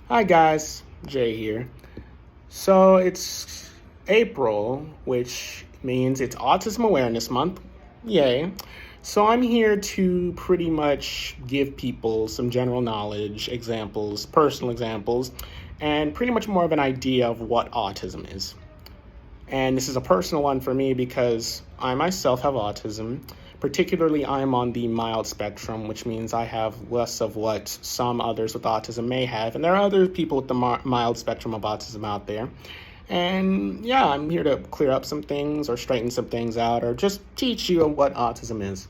Hi guys, Jay here. So it's April, which means it's Autism Awareness Month. Yay. So I'm here to pretty much give people some general knowledge, examples, personal examples, and pretty much more of an idea of what autism is. And this is a personal one for me because I myself have autism. Particularly, I'm on the mild spectrum, which means I have less of what some others with autism may have. And there are other people with the mild spectrum of autism out there. And yeah, I'm here to clear up some things or straighten some things out or just teach you what autism is.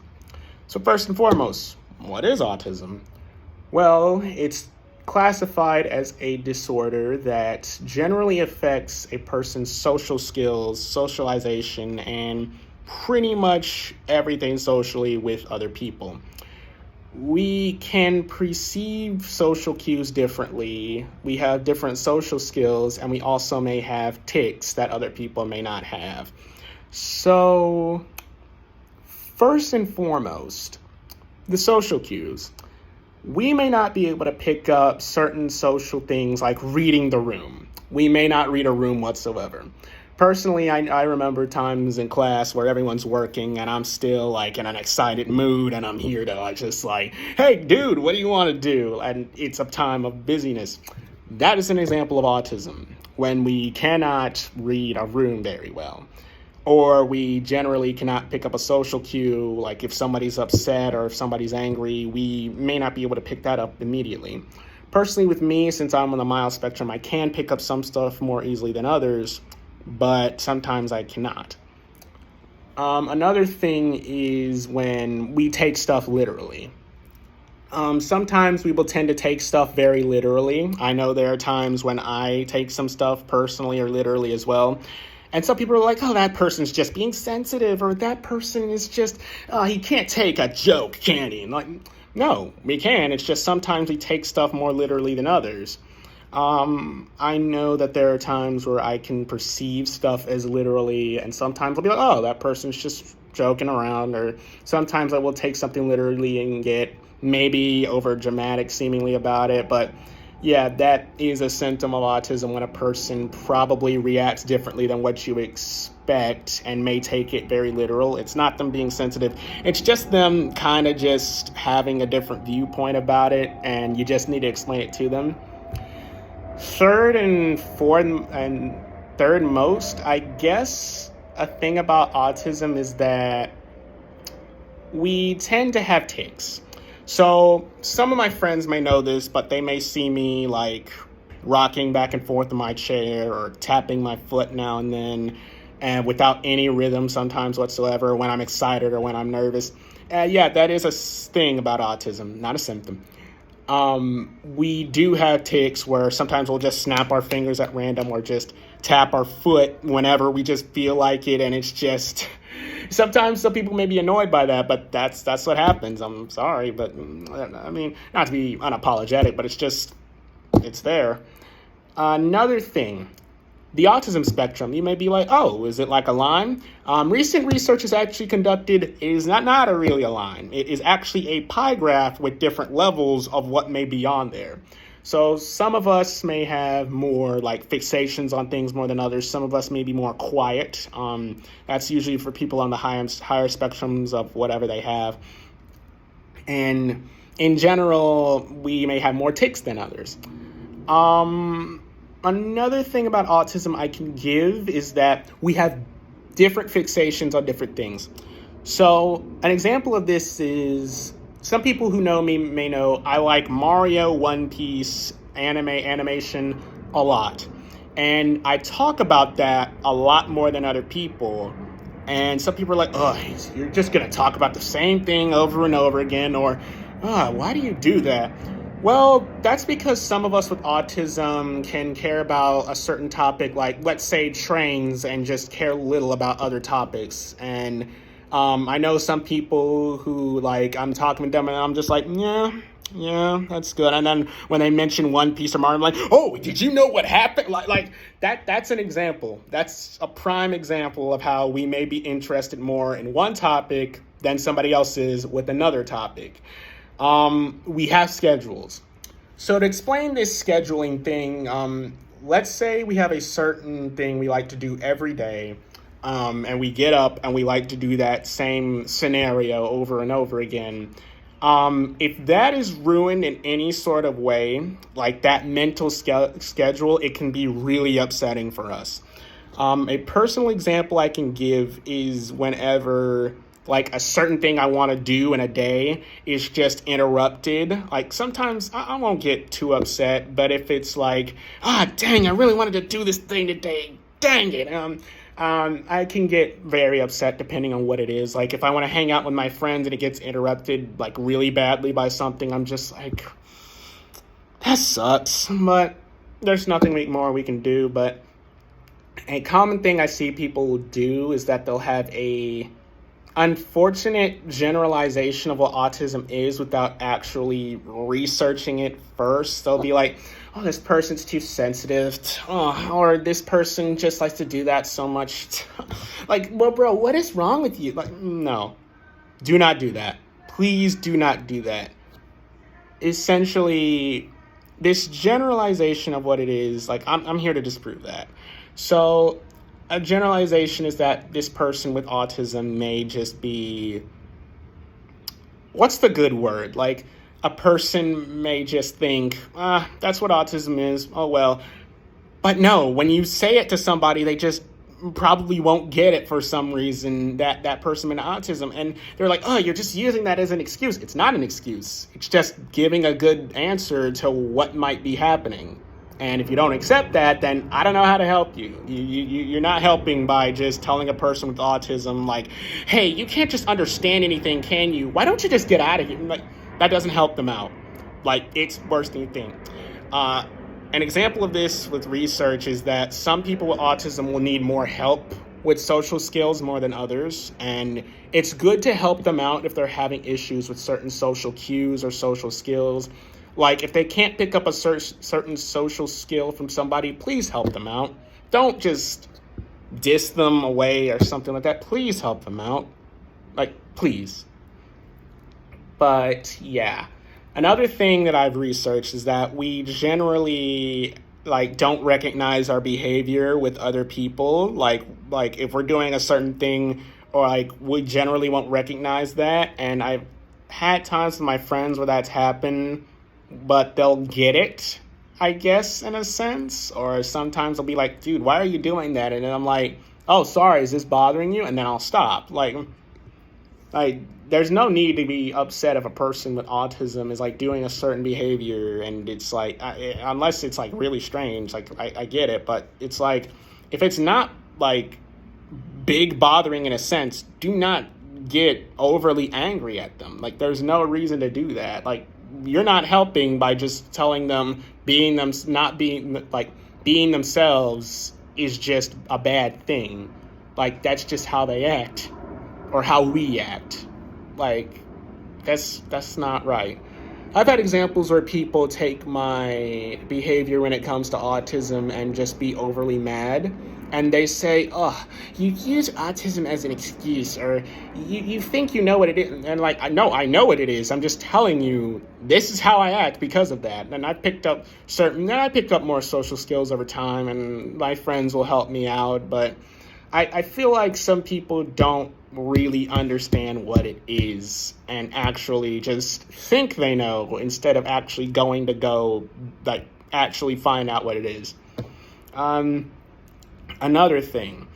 So, first and foremost, what is autism? Well, it's classified as a disorder that generally affects a person's social skills, socialization, and pretty much everything socially with other people. We can perceive social cues differently. We have different social skills, and we also may have tics that other people may not have. So, first and foremost, the social cues. We may not be able to pick up certain social things like reading the room. We may not read a room whatsoever. Personally, I remember times in class where everyone's working and I'm still like in an excited mood and I'm here to just like, hey, dude, what do you want to do? And it's a time of busyness. That is an example of autism, when we cannot read a room very well. Or we generally cannot pick up a social cue, like if somebody's upset or if somebody's angry, we may not be able to pick that up immediately. Personally, with me, since I'm on the mild spectrum, I can pick up some stuff more easily than others, but sometimes I cannot. Another thing is when we take stuff literally. Sometimes we will tend to take stuff very literally. I know there are times when I take some stuff personally or literally as well. And some people are like, oh, that person's just being sensitive, or that person is just, he can't take a joke, can he? Like, no, we can. It's just sometimes we take stuff more literally than others. I know that there are times where I can perceive stuff as literally, and sometimes I'll be like, oh, that person's just joking around, or sometimes I will take something literally and get maybe over dramatic seemingly about it, but yeah, that is a symptom of autism when a person probably reacts differently than what you expect and may take it very literal. It's not them being sensitive. It's just them kind of just having a different viewpoint about it, and you just need to explain it to them. Third and third most, I guess, a thing about autism is that we tend to have tics. So some of my friends may know this, but they may see me like rocking back and forth in my chair or tapping my foot now and then, and without any rhythm sometimes whatsoever when I'm excited or when I'm nervous. Yeah, that is a thing about autism, not a symptom. We do have tics where sometimes we'll just snap our fingers at random or just tap our foot whenever we just feel like it, and it's just... Sometimes some people may be annoyed by that, but that's what happens. I'm sorry, but I mean, not to be unapologetic, but it's there. Another thing, the autism spectrum. You may be like, oh, is it like a line? Recent research is actually conducted is not really a line. It is actually a pie graph with different levels of what may be on there. So some of us may have more like fixations on things more than others. Some of us may be more quiet. That's usually for people on the higher spectrums of whatever they have. And in general, we may have more tics than others. Another thing about autism I can give is that we have different fixations on different things. So an example of this is... Some people who know me may know I like Mario, One Piece, animation a lot. And I talk about that a lot more than other people. And some people are like, oh, you're just going to talk about the same thing over and over again. Or, why do you do that? Well, that's because some of us with autism can care about a certain topic, like, let's say, trains, and just care little about other topics. And I know some people who, like, I'm talking to them and I'm just like, yeah, that's good. And then when they mention One Piece or Mario, I'm like, oh, did you know what happened? Like that's an example. That's a prime example of how we may be interested more in one topic than somebody else is with another topic. We have schedules. So to explain this scheduling thing, let's say we have a certain thing we like to do every day, and we get up and we like to do that same scenario over and over again. If that is ruined in any sort of way, like that mental schedule, it can be really upsetting for us. A personal example I can give is whenever like a certain thing I want to do in a day is just interrupted. Like sometimes I won't get too upset, but if it's like, dang, I really wanted to do this thing today, dang it. I can get very upset depending on what it is. Like if I want to hang out with my friends and it gets interrupted like really badly by something, I'm just like, that sucks. But there's nothing more we can do. But a common thing I see people do is that they'll have a unfortunate generalization of what autism is without actually researching it first. They'll be like, oh, this person's too sensitive, or this person just likes to do that so much. Like, well, bro, what is wrong with you? Like, no, do not do that. Please do not do that. Essentially, this generalization of what it is, like, I'm here to disprove that. So a generalization is that this person with autism may just be, what's the good word? Like a person may just think, that's what autism is. Oh, well. But no, when you say it to somebody, they just probably won't get it for some reason, that person with autism. And they're like, oh, you're just using that as an excuse. It's not an excuse. It's just giving a good answer to what might be happening. And if you don't accept that, then I don't know how to help you. You're not helping by just telling a person with autism, like, hey, you can't just understand anything, can you? Why don't you just get out of here? Like, that doesn't help them out. Like, it's worse than you think. An example of this with research is that some people with autism will need more help with social skills more than others. And it's good to help them out if they're having issues with certain social cues or social skills. Like, if they can't pick up a certain social skill from somebody, please help them out. Don't just diss them away or something like that. Please help them out. Like, please. But, yeah. Another thing that I've researched is that we generally, like, don't recognize our behavior with other people. Like if we're doing a certain thing, or, like, we generally won't recognize that. And I've had times with my friends where that's happened, but they'll get it, I guess, in a sense. Or sometimes they'll be like, dude, why are you doing that? And then I'm like, oh, sorry, is this bothering you? And then I'll stop. Like there's no need to be upset if a person with autism is like doing a certain behavior, and it's like, unless it's like really strange, like I get it, but it's like, if it's not like big bothering in a sense, do not get overly angry at them. Like, there's no reason to do that. Like, you're not helping by just telling them being themselves is just a bad thing. Like, that's just how they act, or how we act. Like, that's not right. I've had examples where people take my behavior when it comes to autism and just be overly mad. And they say, oh, you use autism as an excuse, or you think you know what it is. And like, I know what it is. I'm just telling you, this is how I act because of that. And I picked up more social skills over time, and my friends will help me out. But I feel like some people don't really understand what it is and actually just think they know instead of actually actually find out what it is. Another thing,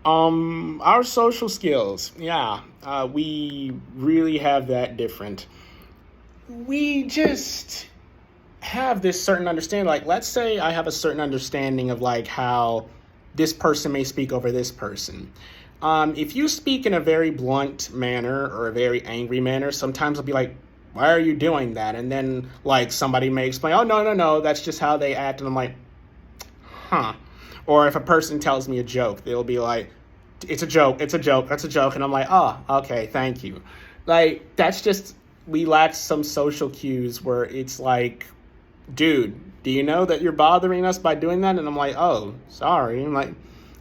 our social skills, we really have that different. We just have this certain understanding. Like, let's say I have a certain understanding of like how this person may speak over this person. If you speak in a very blunt manner or a very angry manner, sometimes I'll be like, why are you doing that? And then like somebody may explain, oh, no, that's just how they act. And I'm like, huh. Or if a person tells me a joke, they'll be like, it's a joke. And I'm like, oh, okay, thank you. Like, that's just, we lack some social cues where it's like, dude, do you know that you're bothering us by doing that? And I'm like, oh, sorry. I'm like,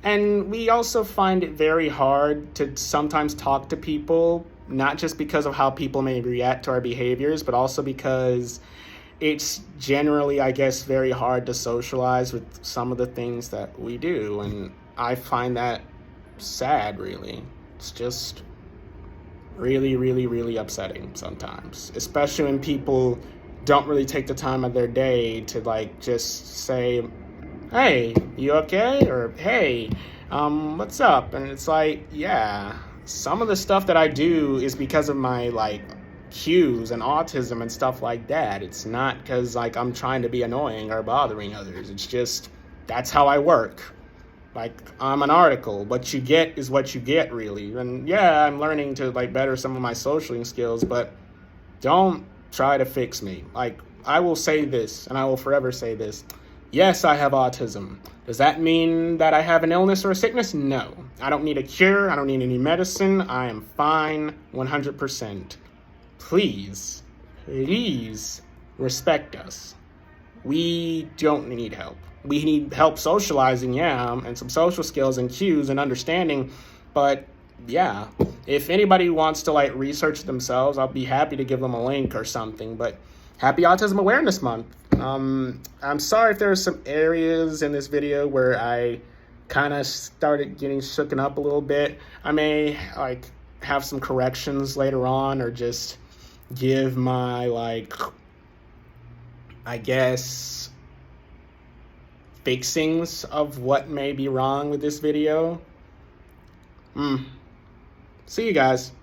and we also find it very hard to sometimes talk to people, not just because of how people may react to our behaviors, but also because it's generally, I guess, very hard to socialize with some of the things that we do. And I find that sad, really. It's just really, really, really upsetting sometimes, especially when people don't really take the time of their day to like just say, hey, you okay? Or hey, what's up? And it's like, yeah, some of the stuff that I do is because of my like cues and autism and stuff like that. It's not because like I'm trying to be annoying or bothering others. It's just that's how I work. Like, I'm an article. What you get is what you get, really. And yeah, I'm learning to like better some of my socialing skills, but don't try to fix me. Like, I will say this, and I will forever say this. Yes, I have autism. Does that mean that I have an illness or a sickness? No. I don't need a cure. I don't need any medicine. I am fine 100%. Please, please respect us. We don't need help. We need help socializing, yeah, and some social skills and cues and understanding. But yeah, if anybody wants to like research themselves, I'll be happy to give them a link or something. But happy Autism Awareness Month. I'm sorry if there are some areas in this video where I kind of started getting shooken up a little bit. I may like have some corrections later on, or just give my like, I guess, fixings of what may be wrong with this video. See you guys.